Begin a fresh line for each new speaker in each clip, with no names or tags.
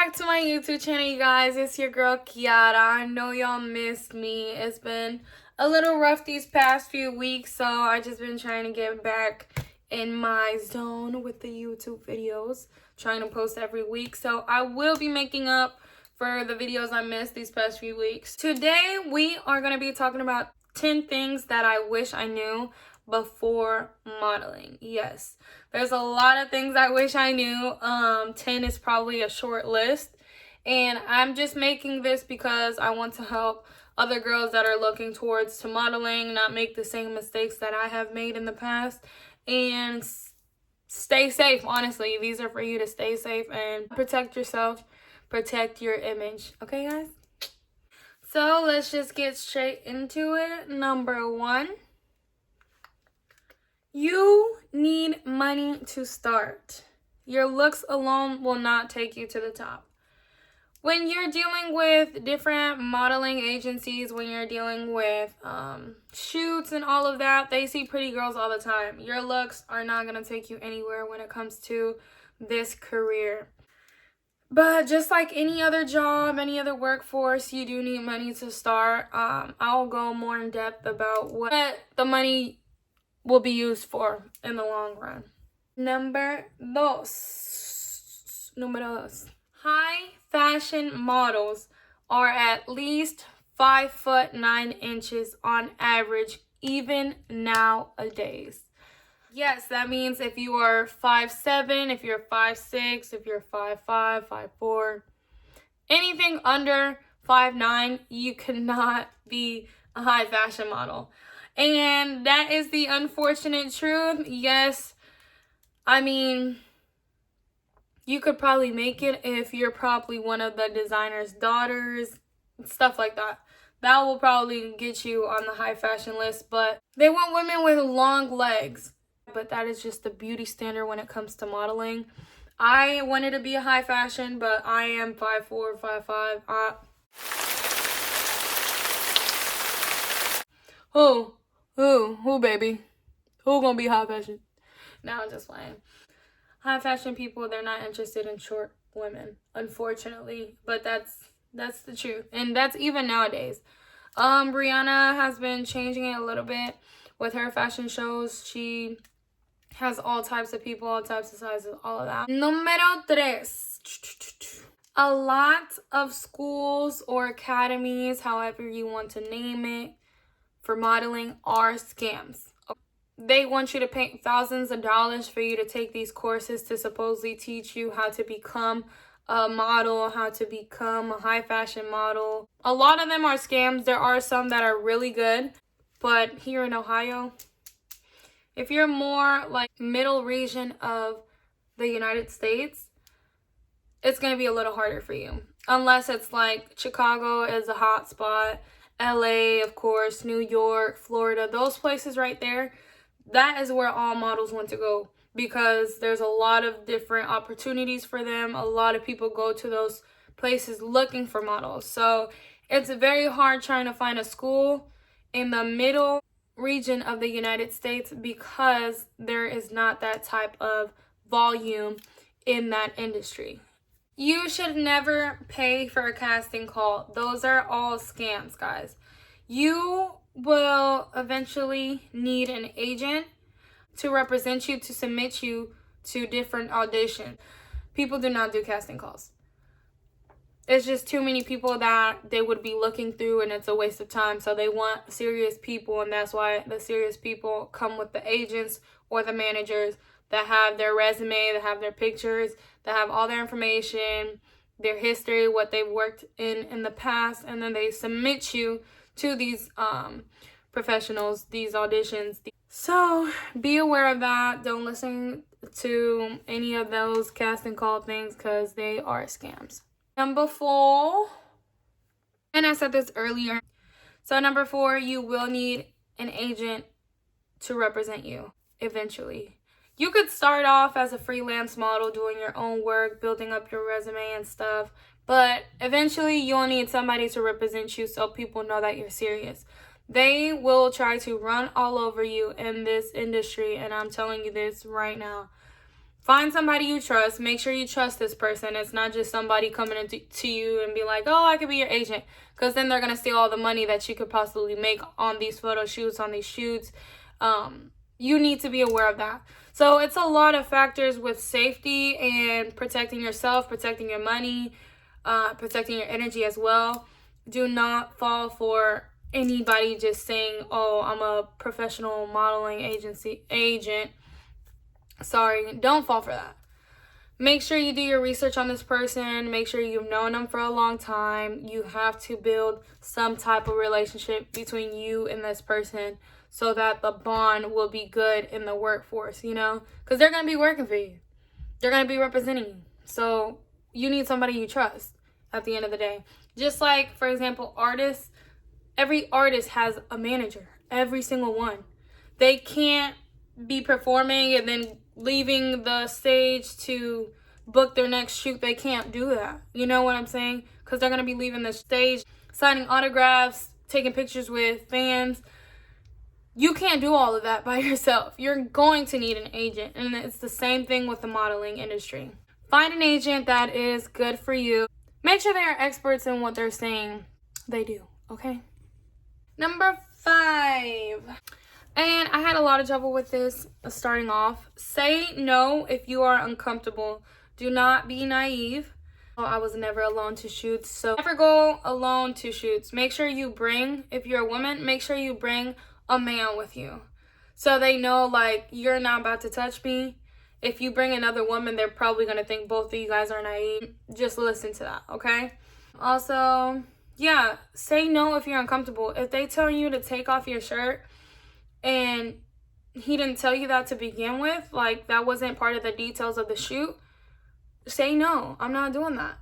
back to my YouTube channel, you guys. It's your girl Kiara. I know y'all missed me. It's been a little rough these past few weeks, so I just been trying to get back in my zone with the YouTube videos, trying to post every week. So I will be making up for the videos I missed these past few weeks. Today we are going to be talking about 10 things that I wish I knew before modeling. Yes, there's a lot of things I wish I knew. 10 is probably a short list, and I'm just making this because I want to help other girls that are looking towards to modeling not make the same mistakes that I have made in the past and stay safe. Honestly, these are for you to stay safe and protect yourself, protect your image. Okay, guys? So let's just get straight into it. Number 1, you need money to start. Your looks alone will not take you to the top. When you're dealing with different modeling agencies, when you're dealing with shoots and all of that, they see pretty girls all the time. Your looks are not going to take you anywhere when it comes to this career. But just like any other job, any other workforce, you do need money to start. I'll go more in depth about what the money will be used for in the long run. Number dos. High fashion models are at least 5'9" on average, even nowadays. Yes, that means if you are 5'7", if you're 5'6", if you're 5'5", 5'4", anything under 5'9", you cannot be a high fashion model. And that is the unfortunate truth. Yes, I mean, you could probably make it if you're probably one of the designer's daughters, stuff like that. That will probably get you on the high fashion list, but they want women with long legs. But that is just the beauty standard when it comes to modeling. I wanted to be a high fashion, but I am 5'4", 5'5". Who, baby? Who gonna be high fashion? No, I'm just playing. High fashion people, they're not interested in short women, unfortunately. But that's the truth. And that's even nowadays. Rihanna has been changing it a little bit with her fashion shows. She has all types of people, all types of sizes, all of that. Numero 3. A lot of schools or academies, however you want to name it, for modeling are scams. They want you to pay thousands of dollars for you to take these courses to supposedly teach you how to become a model, how to become a high fashion model. A lot of them are scams. There are some that are really good, but here in Ohio, if you're more like middle region of the United States, it's going to be a little harder for you. Unless it's like Chicago is a hot spot, LA, of course, New York, Florida, those places right there. That is where all models want to go because there's a lot of different opportunities for them. A lot of people go to those places looking for models. So it's very hard trying to find a school in the middle region of the United States because there is not that type of volume in that industry. You should never pay for a casting call. Those are all scams, guys. You will eventually need an agent to represent you, to submit you to different auditions. People do not do casting calls. It's just too many people that they would be looking through, and it's a waste of time. So they want serious people, and that's why the serious people come with the agents or the managers that have their resume, that have their pictures, that have all their information, their history, what they've worked in the past, and then they submit you to these professionals, these auditions. So be aware of that. Don't listen to any of those casting call things because they are scams. Number 4, and I said this earlier. So number 4, you will need an agent to represent you eventually. You could start off as a freelance model doing your own work, building up your resume and stuff. But eventually you'll need somebody to represent you so people know that you're serious. They will try to run all over you in this industry, and I'm telling you this right now. Find somebody you trust. Make sure you trust this person. It's not just somebody coming to you and be like, oh, I could be your agent. Because then they're going to steal all the money that you could possibly make on these photo shoots, on these shoots. You need to be aware of that. So it's a lot of factors with safety and protecting yourself, protecting your money, protecting your energy as well. Do not fall for anybody just saying, oh, I'm a professional modeling agent. Sorry, don't fall for that. Make sure you do your research on this person. Make sure you've known them for a long time. You have to build some type of relationship between you and this person so that the bond will be good in the workforce, you know? Because they're going to be working for you. They're going to be representing you. So you need somebody you trust at the end of the day. Just like, for example, artists. Every artist has a manager. Every single one. They can't be performing and then leaving the stage to book their next shoot. They can't do that. You know what I'm saying? Because they're going to be leaving the stage, signing autographs, taking pictures with fans. You can't do all of that by yourself. You're going to need an agent. And it's the same thing with the modeling industry. Find an agent that is good for you. Make sure they are experts in what they're saying they do, okay? Number 5. And I had a lot of trouble with this starting off. Say no if you are uncomfortable. Do not be naive. I was never alone to shoots, so never go alone to shoots. Make sure you bring, if you're a woman, make sure you bring a man with you. So they know, like, you're not about to touch me. If you bring another woman, they're probably going to think both of you guys are naive. Just listen to that, okay? Also, yeah, say no if you're uncomfortable. If they tell you to take off your shirt and he didn't tell you that to begin with, like that wasn't part of the details of the shoot, say no, I'm not doing that.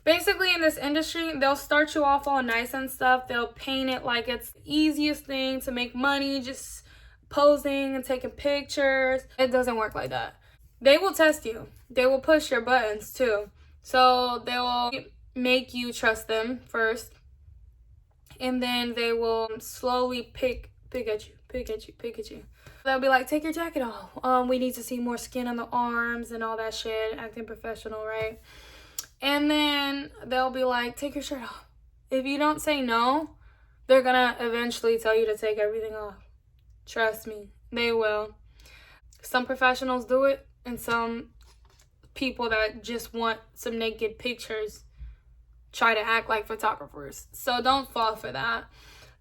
Basically, in this industry, they'll start you off all nice and stuff. They'll paint it like it's the easiest thing to make money, just posing and taking pictures. It doesn't work like that. They will test you. They will push your buttons too. So they will make you trust them first, and then they will slowly pick at you. They'll be like, take your jacket off. We need to see more skin on the arms and all that shit. Acting professional, right? And then they'll be like, take your shirt off. If you don't say no, they're gonna eventually tell you to take everything off. Trust me, they will. Some professionals do it, and some people that just want some naked pictures try to act like photographers. So don't fall for that.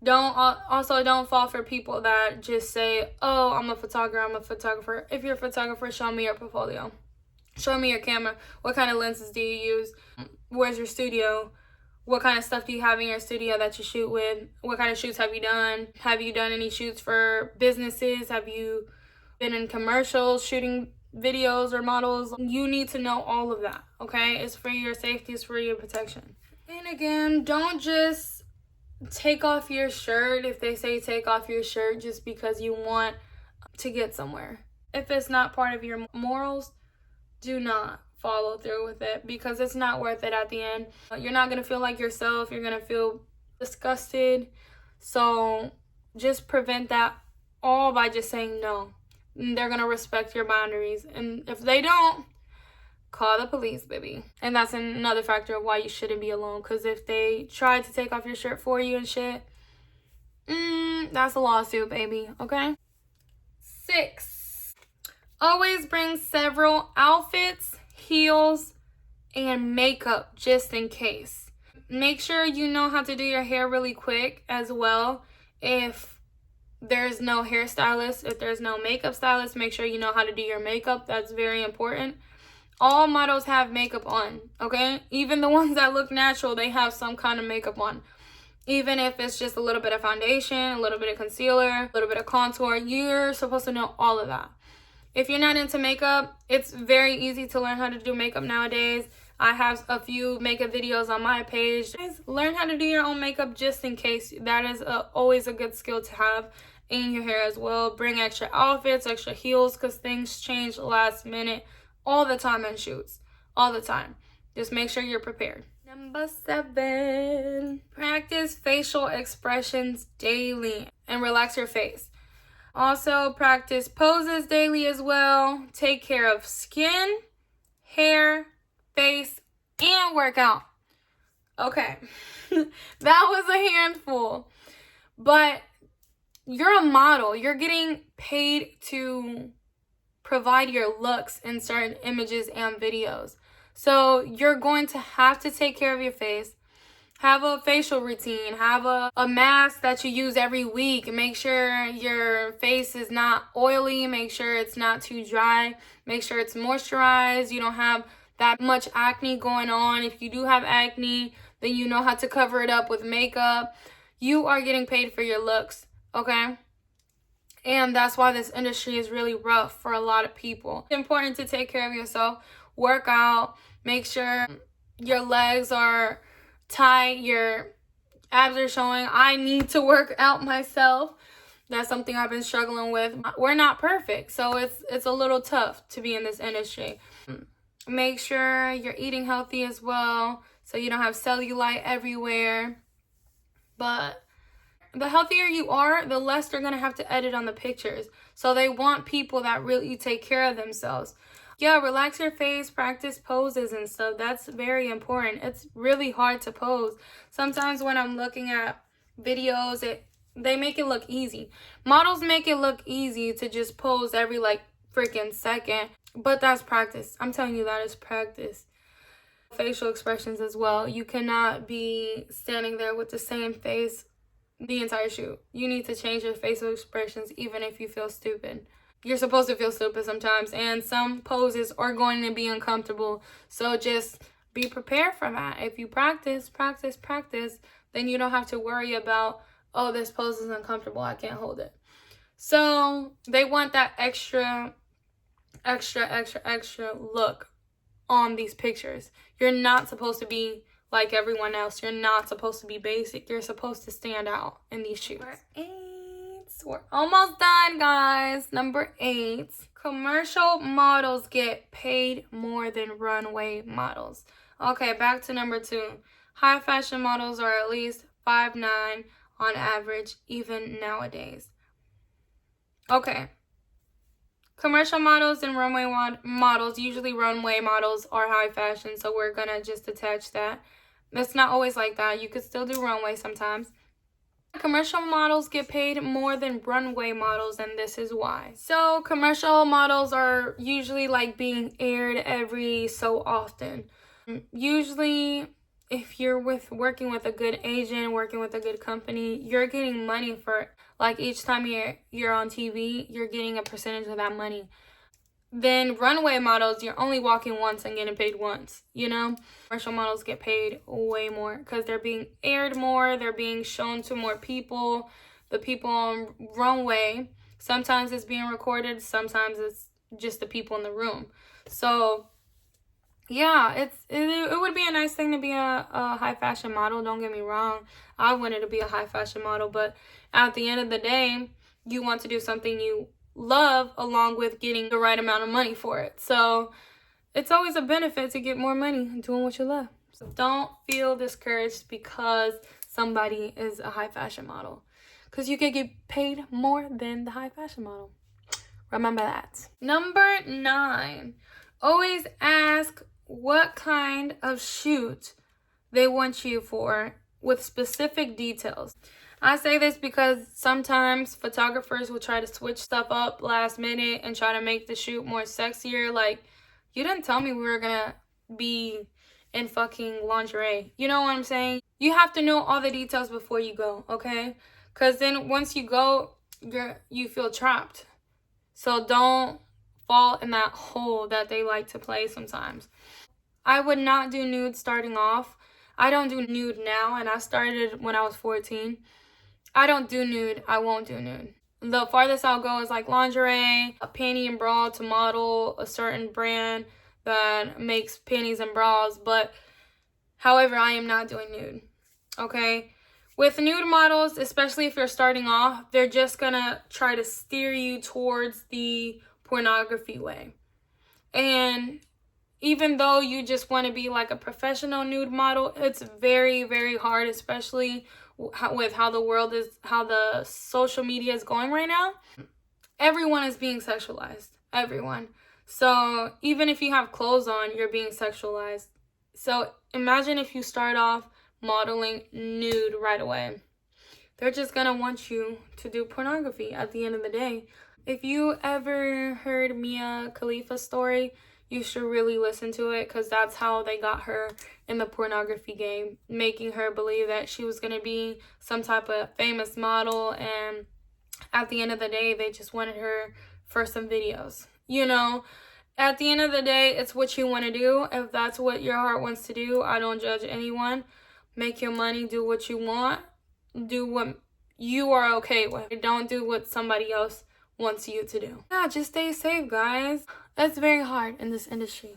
Don't fall for people that just say, oh, I'm a photographer. If you're a photographer, show me your portfolio. Show me your camera. What kind of lenses do you use? Where's your studio? What kind of stuff do you have in your studio that you shoot with? What kind of shoots have you done? Have you done any shoots for businesses? Have you been in commercials, shooting videos or models? You need to know all of that, okay? It's for your safety, it's for your protection. And again, don't just take off your shirt if they say take off your shirt just because you want to get somewhere. If it's not part of your morals, do not follow through with it because it's not worth it at the end. You're not going to feel like yourself. You're going to feel disgusted. So just prevent that all by just saying no. And they're going to respect your boundaries. And if they don't, call the police, baby. And that's another factor of why you shouldn't be alone. Because if they try to take off your shirt for you and shit, that's a lawsuit, baby. Okay? 6. Always bring several outfits, heels, and makeup just in case. Make sure you know how to do your hair really quick as well. If there's no hairstylist, if there's no makeup stylist, make sure you know how to do your makeup. That's very important. All models have makeup on, okay? Even the ones that look natural, they have some kind of makeup on. Even if it's just a little bit of foundation, a little bit of concealer, a little bit of contour, you're supposed to know all of that. If you're not into makeup, it's very easy to learn how to do makeup nowadays. I have a few makeup videos on my page. Guys, learn how to do your own makeup just in case. That is always a good skill to have in your hair as well. Bring extra outfits, extra heels, because things change last minute all the time in shoots. All the time. Just make sure you're prepared. Number 7. Practice facial expressions daily and relax your face. Also, practice poses daily as well. Take care of skin, hair, face, and work out. Okay, that was a handful. But you're a model. You're getting paid to provide your looks in certain images and videos. So you're going to have to take care of your face. Have a facial routine. Have a mask that you use every week. Make sure your face is not oily. Make sure it's not too dry. Make sure it's moisturized. You don't have that much acne going on. If you do have acne, then you know how to cover it up with makeup. You are getting paid for your looks, okay? And that's why this industry is really rough for a lot of people. It's important to take care of yourself. Work out. Make sure your legs are tight. Your abs are showing. I need to work out myself. That's something I've been struggling with. We're not perfect, so it's a little tough to be in this industry. Make sure you're eating healthy as well, so you don't have cellulite everywhere. But the healthier you are, the less they're going to have to edit on the pictures. So they want people that really take care of themselves. Yeah, relax your face, practice poses and stuff. That's very important. It's really hard to pose. Sometimes when I'm looking at videos, they make it look easy. Models make it look easy to just pose every like freaking second. But that's practice. I'm telling you, that is practice. Facial expressions as well. You cannot be standing there with the same face the entire shoot. You need to change your facial expressions even if you feel stupid. You're supposed to feel stupid sometimes, and some poses are going to be uncomfortable. So just be prepared for that. If you practice, then you don't have to worry about, oh, this pose is uncomfortable, I can't hold it. So they want that extra look on these pictures. You're not supposed to be like everyone else. You're not supposed to be basic. You're supposed to stand out in these shoots. We're almost done, guys. Number 8. Commercial models get paid more than runway models. Okay, back to number 2. High fashion models are at least 5'9" on average, even nowadays. Okay. Commercial models and runway models, usually runway models are high fashion, so we're gonna just attach that. It's not always like that. You could still do runway sometimes. Commercial models get paid more than runway models, and this is why. So commercial models are usually like being aired every so often. Usually, if you're working with a good agent, working with a good company, you're getting money for, like, each time you're on TV, you're getting a percentage of that money. Then runway models, you're only walking once and getting paid once, you know? Commercial models get paid way more because they're being aired more, they're being shown to more people. The people on runway, sometimes it's being recorded, sometimes it's just the people in the room. So yeah, it would be a nice thing to be a high fashion model, don't get me wrong. I wanted to be a high fashion model, but at the end of the day, you want to do something you love along with getting the right amount of money for it. So it's always a benefit to get more money doing what you love. So don't feel discouraged because somebody is a high fashion model, because you can get paid more than the high fashion model. Remember that. Number 9, always ask what kind of shoot they want you for with specific details. I say this because sometimes photographers will try to switch stuff up last minute and try to make the shoot more sexier. Like, you didn't tell me we were gonna be in fucking lingerie. You know what I'm saying? You have to know all the details before you go, okay? Because then once you go, you feel trapped. So don't fall in that hole that they like to play sometimes. I would not do nude starting off. I don't do nude now, and I started when I was 14. I don't do nude. I won't do nude. The farthest I'll go is like lingerie, a panty and bra to model a certain brand that makes panties and bras. But however, I am not doing nude. Okay? With nude models, especially if you're starting off, they're just gonna try to steer you towards the pornography way. And even though you just want to be like a professional nude model, it's very, very hard, especially with how the social media is going right now. everyone is being sexualized. Everyone. So even if you have clothes on, you're being sexualized. So imagine if you start off modeling nude right away. They're just gonna want you to do pornography at the end of the day. If you ever heard Mia Khalifa's story, you should really listen to it, because that's how they got her in the pornography game, making her believe that she was gonna be some type of famous model, and at the end of the day, they just wanted her for some videos. You know, at the end of the day, it's what you want to do. If that's what your heart wants to do, I don't judge anyone. Make your money, do what you want. Do what you are okay with. Don't do what somebody else wants you to do. Yeah, just stay safe, guys. That's very hard in this industry,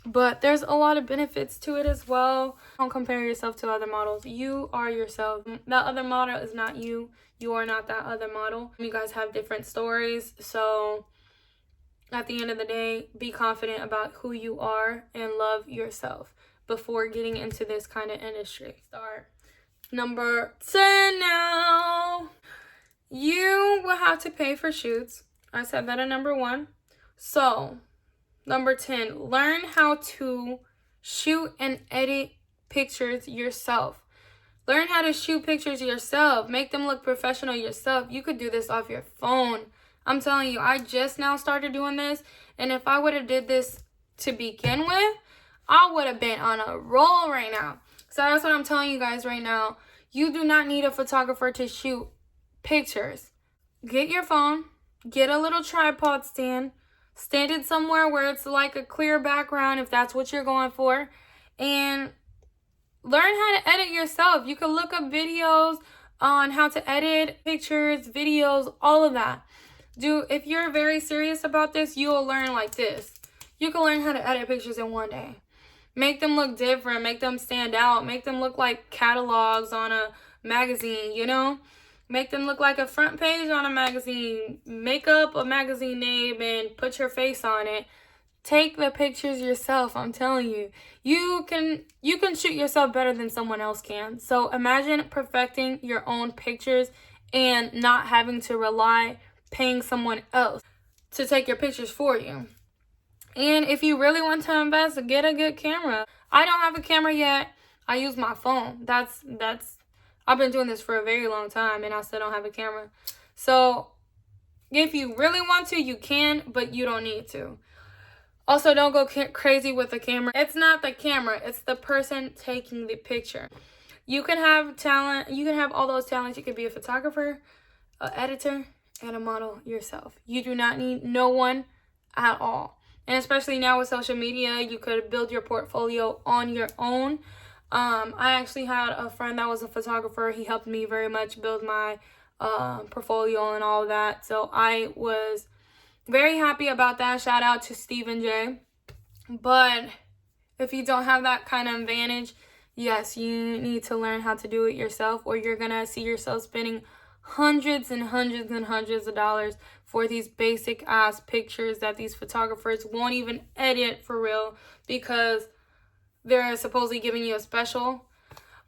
but there's a lot of benefits to it as well. Don't compare yourself to other models. You are yourself. That other model is not you. You are not that other model. You guys have different stories, so at the end of the day, be confident about who you are and love yourself before getting into this kind of industry. Start. Number 10 now. You will have to pay for shoots. I said that at number 1. So, number 10, learn how to shoot and edit pictures yourself. Learn how to shoot pictures yourself. Make them look professional yourself. You could do this off your phone. I'm telling you, I just now started doing this, and if I would have did this to begin with, I would have been on a roll right now. So that's what I'm telling you guys right now. You do not need a photographer to shoot pictures. Get your phone, get a little tripod stand it somewhere where it's like a clear background if that's what you're going for, and learn how to edit yourself. You can look up videos on how to edit pictures, videos, all of that. If you're very serious about this, you'll learn like this. You can learn how to edit pictures in one day. Make them look different, make them stand out, make them look like catalogs on a magazine, you know? Make them look like a front page on a magazine. Make up a magazine name and put your face on it. Take the pictures yourself, I'm telling you. You can shoot yourself better than someone else can. So imagine perfecting your own pictures and not having to paying someone else to take your pictures for you. And if you really want to invest, get a good camera. I don't have a camera yet. I use my phone. I've been doing this for a very long time, and I still don't have a camera. So if you really want to, you can, but you don't need to. Also, don't go crazy with the camera. It's not the camera. It's the person taking the picture. You can have talent. You can have all those talents. You could be a photographer, an editor, and a model yourself. You do not need no one at all. And especially now with social media, you could build your portfolio on your own. I actually had a friend that was a photographer. He helped me very much build my portfolio and all of that. So I was very happy about that. Shout out to Stephen J. But if you don't have that kind of advantage, yes, you need to learn how to do it yourself, or you're going to see yourself spending hundreds and hundreds and hundreds of dollars for these basic ass pictures that these photographers won't even edit for real because they're supposedly giving you a special.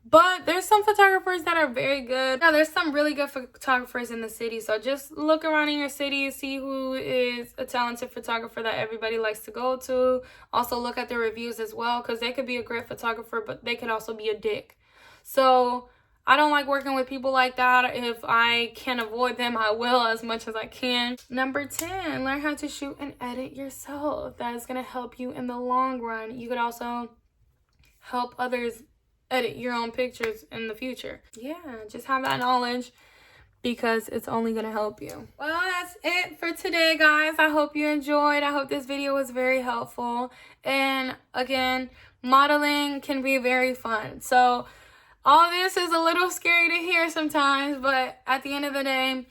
But there's some photographers that are very good. Now, there's some really good photographers in the city. So just look around in your city, see who is a talented photographer that everybody likes to go to. Also look at their reviews as well, because they could be a great photographer, but they could also be a dick. So I don't like working with people like that. If I can avoid them, I will as much as I can. Number 10, learn how to shoot and edit yourself. That is going to help you in the long run. You could also help others edit your own pictures in the future. Yeah, just have that knowledge because it's only going to help you. Well, that's it for today, guys. I hope you enjoyed. I hope this video was very helpful. And again, modeling can be very fun. So all this is a little scary to hear sometimes, but at the end of the day,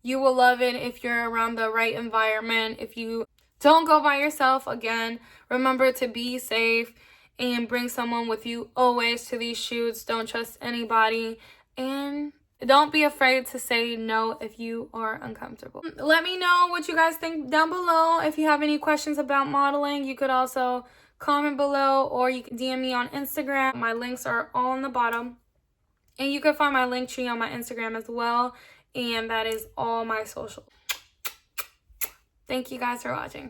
you will love it if you're around the right environment. If you don't go by yourself, again, remember to be safe and bring someone with you always to these shoots. Don't trust anybody, and don't be afraid to say no if you are uncomfortable. Let me know what you guys think down below. If you have any questions about modeling, you could also comment below, or you can DM me on Instagram. My links are all on the bottom, and you can find my link tree on my Instagram as well, and that is all my social. Thank you guys for watching.